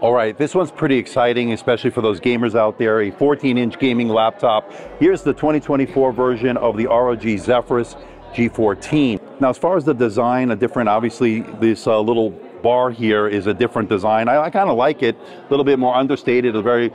All right, this one's pretty exciting, especially for those gamers out there. A 14-inch gaming laptop. Here's the 2024 version of the ROG Zephyrus G14. Now, as far as the design, obviously this little bar here is a different design. I kind of like it, a little bit more understated, a very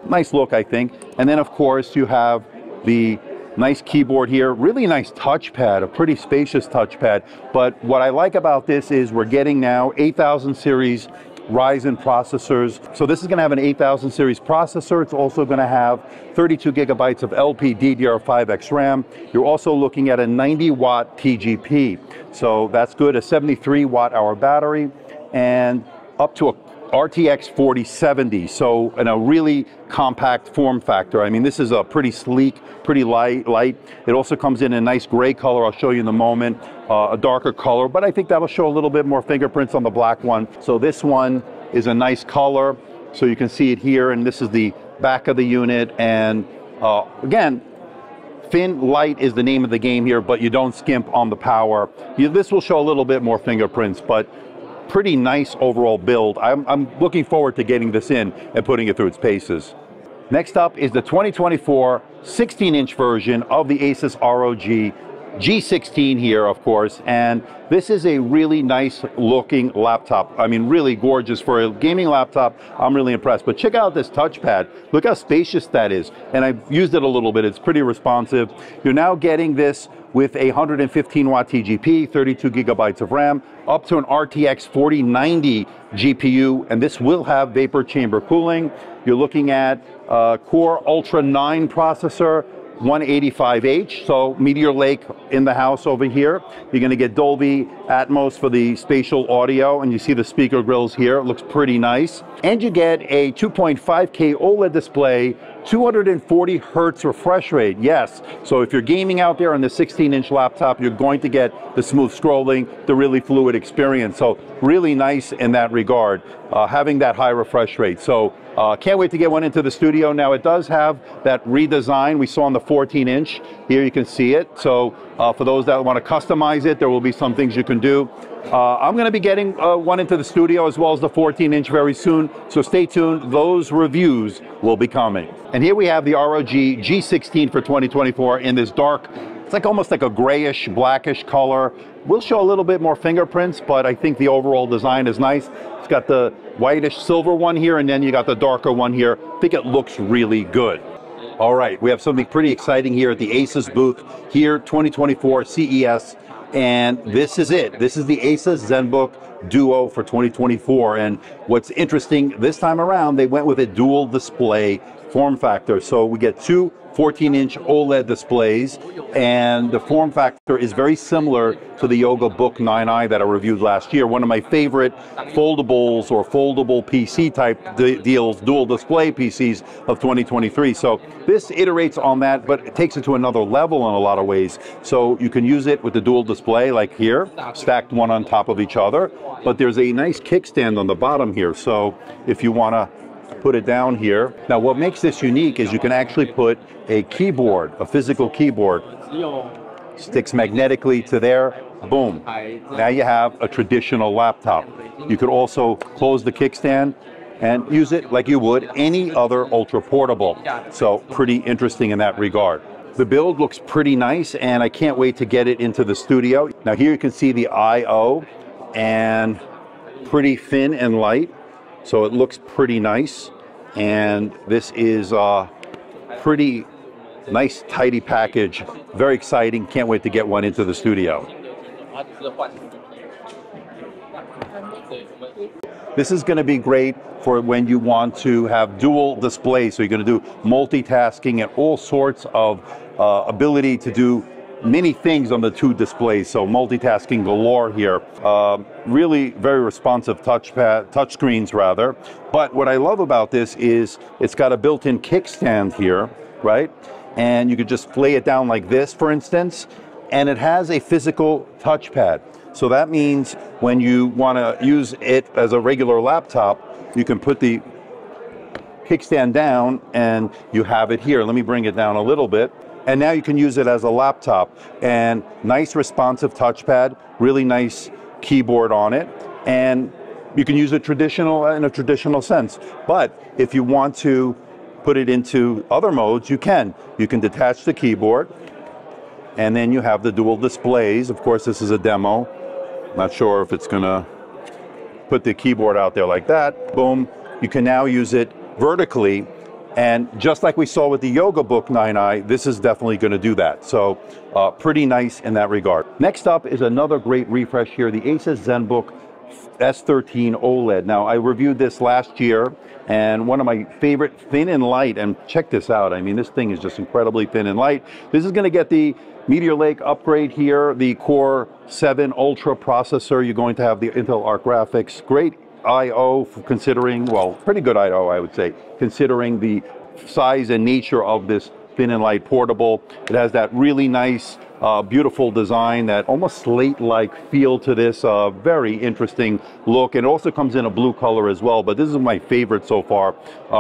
nice look, I think. And then, of course, you have the nice keyboard here, really nice touchpad, a pretty spacious touchpad. But what I like about this is we're getting now 8000 series Ryzen processors. So this is going to have an 8000 series processor. It's also going to have 32 gigabytes of LPDDR5X RAM. You're also looking at a 90 watt TGP. So that's good, a 73 watt hour battery, and up to a RTX 4070, so in a really compact form factor. I mean, this is a pretty sleek, pretty light. It also comes in a nice gray color. I'll show you in a moment, a darker color, but I think that'll show a little bit more fingerprints on the black one. So this one is a nice color, so you can see it here, and this is the back of the unit. And again, thin light is the name of the game here, but you don't skimp on the power. This will show a little bit more fingerprints, but pretty nice overall build. I'm looking forward to getting this in and putting it through its paces. Next up is the 2024 16-inch version of the Asus ROG G16 here, of course, and this is a really nice looking laptop. I mean, really gorgeous for a gaming laptop. I'm really impressed. But check out this touchpad. Look how spacious that is. And I've used it a little bit. It's pretty responsive. You're now getting this with a 115 watt TGP, 32 gigabytes of RAM, up to an RTX 4090 GPU, and this will have vapor chamber cooling. You're looking at Core Ultra 9 processor, 185H, so Meteor Lake in the house over here. You're going to get Dolby Atmos for the spatial audio, and you see the speaker grills here. It looks pretty nice. And you get a 2.5K OLED display, 240 hertz refresh rate. Yes, so if you're gaming out there on the 16-inch laptop, you're going to get the smooth scrolling, the really fluid experience. So really nice in that regard, having that high refresh rate. So can't wait to get one into the studio. Now, it does have that redesign we saw on the 14-inch. Here you can see it. So for those that want to customize it, there will be some things you can do. I'm going to be getting one into the studio as well as the 14-inch very soon. So stay tuned. Those reviews will be coming. And here we have the ROG G16 for 2024 in this dark, it's like almost like a grayish, blackish color. We'll show a little bit more fingerprints, but I think the overall design is nice. It's got the whitish silver one here, and then you got the darker one here. I think it looks really good. All right, we have something pretty exciting here at the Asus booth here, 2024 CES, and this is it. This is the Asus Zenbook Duo for 2024, and what's interesting this time around, they went with a dual display form factor. So we get two 14-inch OLED displays, and the form factor is very similar to the Yoga Book 9i that I reviewed last year. One of my favorite foldables or foldable PC type deals, dual display PCs of 2023. So this iterates on that, but it takes it to another level in a lot of ways. So you can use it with the dual display like here, stacked one on top of each other, but there's a nice kickstand on the bottom here. So if you want to put it down here. Now, what makes this unique is you can actually put a keyboard, a physical keyboard, sticks magnetically to there, boom. Now you have a traditional laptop. You could also close the kickstand and use it like you would any other ultra portable. So pretty interesting in that regard. The build looks pretty nice, and I can't wait to get it into the studio. Now here you can see the I/O, and pretty thin and light. So it looks pretty nice, and this is a pretty nice, tidy package. Very exciting. Can't wait to get one into the studio. This is going to be great for when you want to have dual displays. So you're going to do multitasking and all sorts of ability to do many things on the two displays, so multitasking galore here. Really very responsive touchscreens rather. But what I love about this is it's got a built-in kickstand here, right? And you could just lay it down like this, for instance, and it has a physical touchpad. So that means when you want to use it as a regular laptop, you can put the kickstand down and you have it here. Let me bring it down a little bit. And now you can use it as a laptop, and nice responsive touchpad, really nice keyboard on it. And You can use it traditional in a traditional sense, but if you want to put it into other modes, you can. You can detach the keyboard, and then you have the dual displays. Of course, this is a demo. Not sure if it's gonna put the keyboard out there like that. Boom. You can now use it vertically, and just like we saw with the Yoga Book 9i, this is definitely going to do that. So pretty nice in that regard. Next up is another great refresh here, the Asus Zenbook S13 OLED. Now, I reviewed this last year, and one of my favorite, thin and light, and check this out. I mean, this thing is just incredibly thin and light. This is going to get the Meteor Lake upgrade here, the Core 7 Ultra processor. You're going to have the Intel Arc graphics. Great I/O, considering, well, pretty good I/O, I would say, considering the size and nature of this thin and light portable. It has that really nice, beautiful design, that almost slate-like feel to this, very interesting look. And it also comes in a blue color as well, but this is my favorite so far.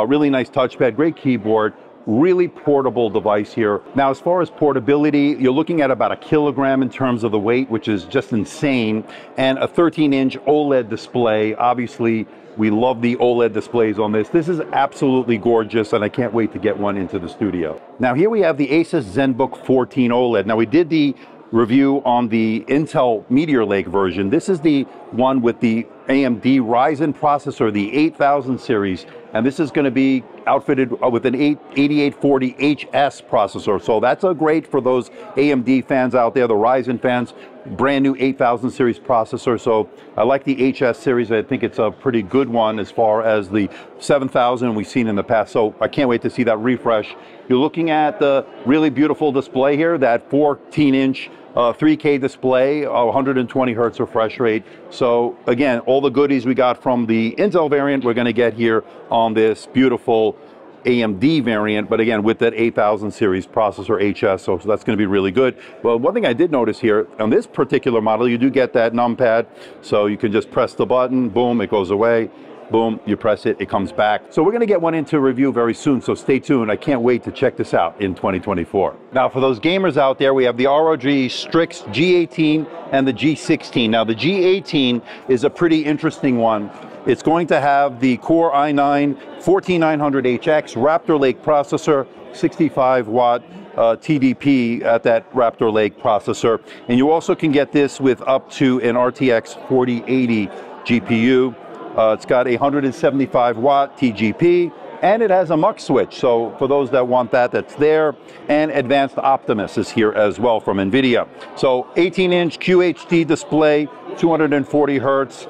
Really nice touchpad, great keyboard. Really portable device here. Now, as far as portability, you're looking at about 1 kilogram in terms of the weight, which is just insane. And a 13-inch OLED display. Obviously, we love the OLED displays on this. This is absolutely gorgeous, and I can't wait to get one into the studio. Now, here we have the Asus Zenbook 14 OLED. Now, we did the review on the Intel Meteor Lake version. This is the one with the AMD Ryzen processor, the 8000 series, and this is going to be outfitted with an 8840HS processor. So that's a great for those AMD fans out there, the Ryzen fans. Brand new 8000 series processor. So I like the HS series. I think it's a pretty good one as far as the 7000 we've seen in the past. So I can't wait to see that refresh. You're looking at the really beautiful display here, that 14-inch 3K display, 120 hertz refresh rate. So again, all the goodies we got from the Intel variant, we're going to get here on this beautiful AMD variant, but again, with that 8000 series processor HS, so that's going to be really good. Well, one thing I did notice here, on this particular model, you do get that numpad, so you can just press the button, boom, it goes away. Boom, you press it, it comes back. So we're going to get one into review very soon, so stay tuned. I can't wait to check this out in 2024. Now, for those gamers out there, we have the ROG Strix G18 and the G16. Now, the G18 is a pretty interesting one. It's going to have the Core i9-14900HX Raptor Lake processor, 65-watt TDP at that Raptor Lake processor. And you also can get this with up to an RTX 4080 GPU. It's got a 175-watt TGP, and it has a mux switch. So for those that want that, that's there. And Advanced Optimus is here as well from NVIDIA. So 18-inch QHD display, 240 hertz,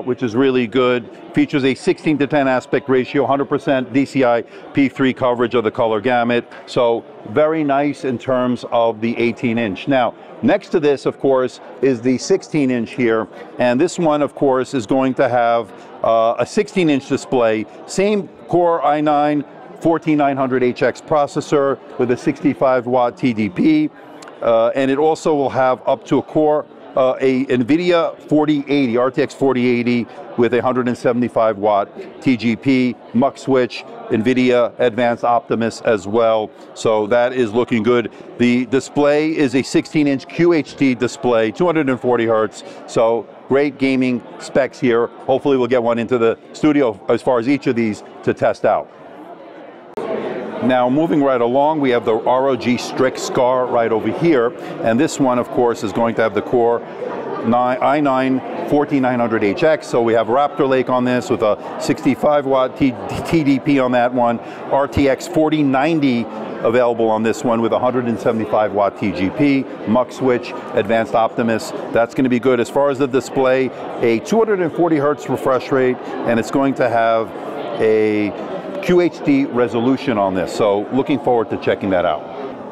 which is really good. Features a 16:10 aspect ratio, 100% DCI P3 coverage of the color gamut. So very nice in terms of the 18-inch. Now, next to this, of course, is the 16-inch here. And this one, of course, is going to have a 16-inch display, same Core i9-14900HX processor with a 65-watt TDP. And it also will have up to a NVIDIA 4080, RTX 4080 with a 175-watt TGP, mux switch, NVIDIA Advanced Optimus as well. So that is looking good. The display is a 16-inch QHD display, 240 hertz. So great gaming specs here. Hopefully we'll get one into the studio as far as each of these to test out. Now, moving right along, we have the ROG Strix Scar right over here. And this one, of course, is going to have the Core i9-14900HX. So we have Raptor Lake on this with a 65-watt TDP on that one. RTX 4090 available on this one with 175-watt TGP, mux switch, Advanced Optimus. That's going to be good. As far as the display, a 240 hertz refresh rate, and it's going to have a QHD resolution on this, so looking forward to checking that out.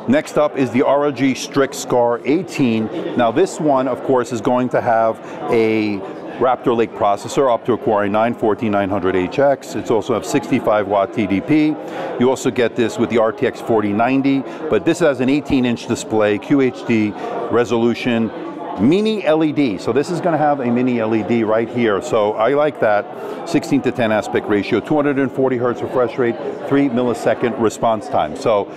Next up is the ROG Strix Scar 18. Now this one, of course, is going to have a Raptor Lake processor up to a Core i9-14900HX. It's also have 65-watt TDP. You also get this with the RTX 4090, but this has an 18-inch display, QHD resolution, mini LED. So this is going to have a mini LED right here. So I like that. 16:10 aspect ratio, 240 hertz refresh rate, 3 millisecond response time. So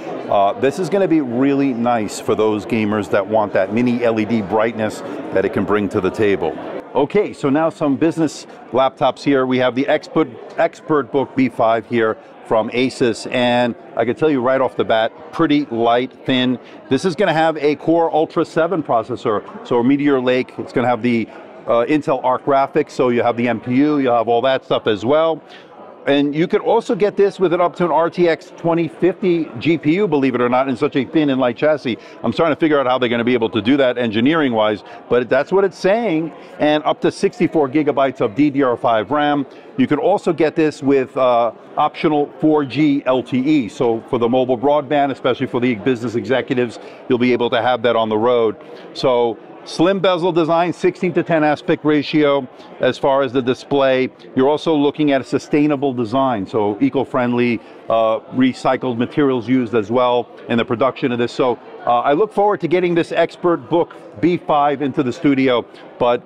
this is going to be really nice for those gamers that want that mini LED brightness that it can bring to the table. Okay, so now some business laptops here. We have the ExpertBook B5 here from Asus, and I can tell you right off the bat, pretty light, thin. This is going to have a Core Ultra 7 processor, so a Meteor Lake. It's going to have the Intel Arc graphics, so you have the MPU, you have all that stuff as well. And you could also get this with up to an RTX 2050 GPU, believe it or not, in such a thin and light chassis. I'm starting to figure out how they're going to be able to do that engineering-wise, but that's what it's saying. And up to 64 gigabytes of DDR5 RAM. You could also get this with optional 4G LTE. So for the mobile broadband, especially for the business executives, you'll be able to have that on the road. So slim bezel design, 16:10 aspect ratio as far as the display. You're also looking at a sustainable design, so eco-friendly, recycled materials used as well in the production of this. So I look forward to getting this ExpertBook B5 into the studio, but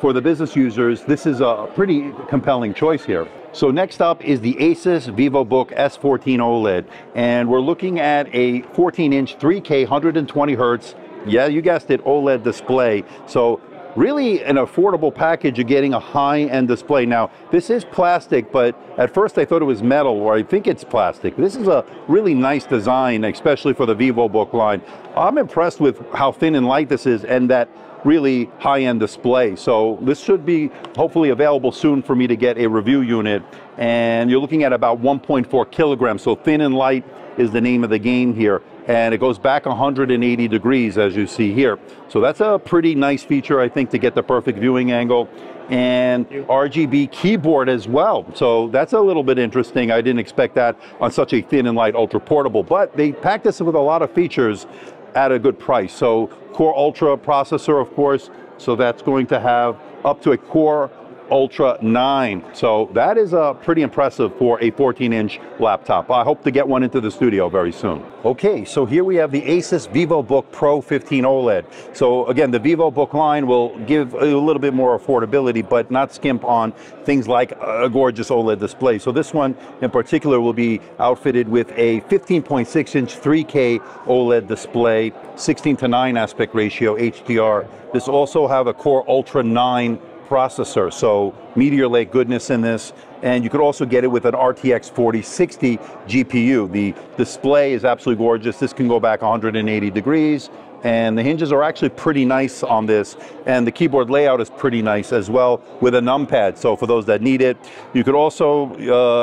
for the business users, this is a pretty compelling choice here. So next up is the Asus Vivobook S14 OLED, and we're looking at a 14-inch 3K 120 hertz. Yeah, you guessed it, OLED display. So really an affordable package. You're getting a high-end display. Now, this is plastic, but at first I thought it was metal, or I think it's plastic. This is a really nice design, especially for the Vivobook line. I'm impressed with how thin and light this is and that really high-end display. So this should be hopefully available soon for me to get a review unit. And you're looking at about 1.4 kilograms. So thin and light is the name of the game here. And it goes back 180 degrees, as you see here. So that's a pretty nice feature, I think, to get the perfect viewing angle. And RGB keyboard as well. So that's a little bit interesting. I didn't expect that on such a thin and light ultra portable, but they packed this with a lot of features at a good price. So Core Ultra processor, of course. So that's going to have up to a Core Ultra 9. So that is pretty impressive for a 14-inch laptop. I hope to get one into the studio very soon. Okay, so here we have the Asus Vivobook Pro 15 OLED. So again, the Vivobook line will give a little bit more affordability, but not skimp on things like a gorgeous OLED display. So this one in particular will be outfitted with a 15.6-inch 3K OLED display, 16:9 aspect ratio HDR. This will also have a Core Ultra 9 processor, so Meteor Lake goodness in this, and you could also get it with an RTX 4060 GPU. The display is absolutely gorgeous. This can go back 180 degrees, and the hinges are actually pretty nice on this, and the keyboard layout is pretty nice as well with a numpad, so for those that need it. You could also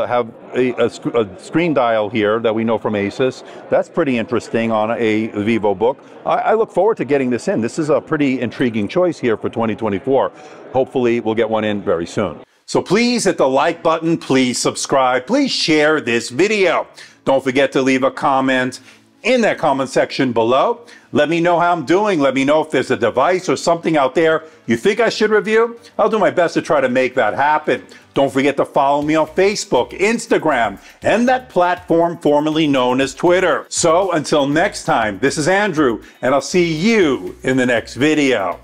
have a screen dial here that we know from Asus. That's pretty interesting on a Vivobook. I look forward to getting this in. This is a pretty intriguing choice here for 2024. Hopefully we'll get one in very soon. So please hit the like button, please subscribe, please share this video. Don't forget to leave a comment in that comment section below. Let me know how I'm doing. Let me know if there's a device or something out there you think I should review. I'll do my best to try to make that happen. Don't forget to follow me on Facebook, Instagram, and that platform formerly known as Twitter. So until next time, this is Andrew, and I'll see you in the next video.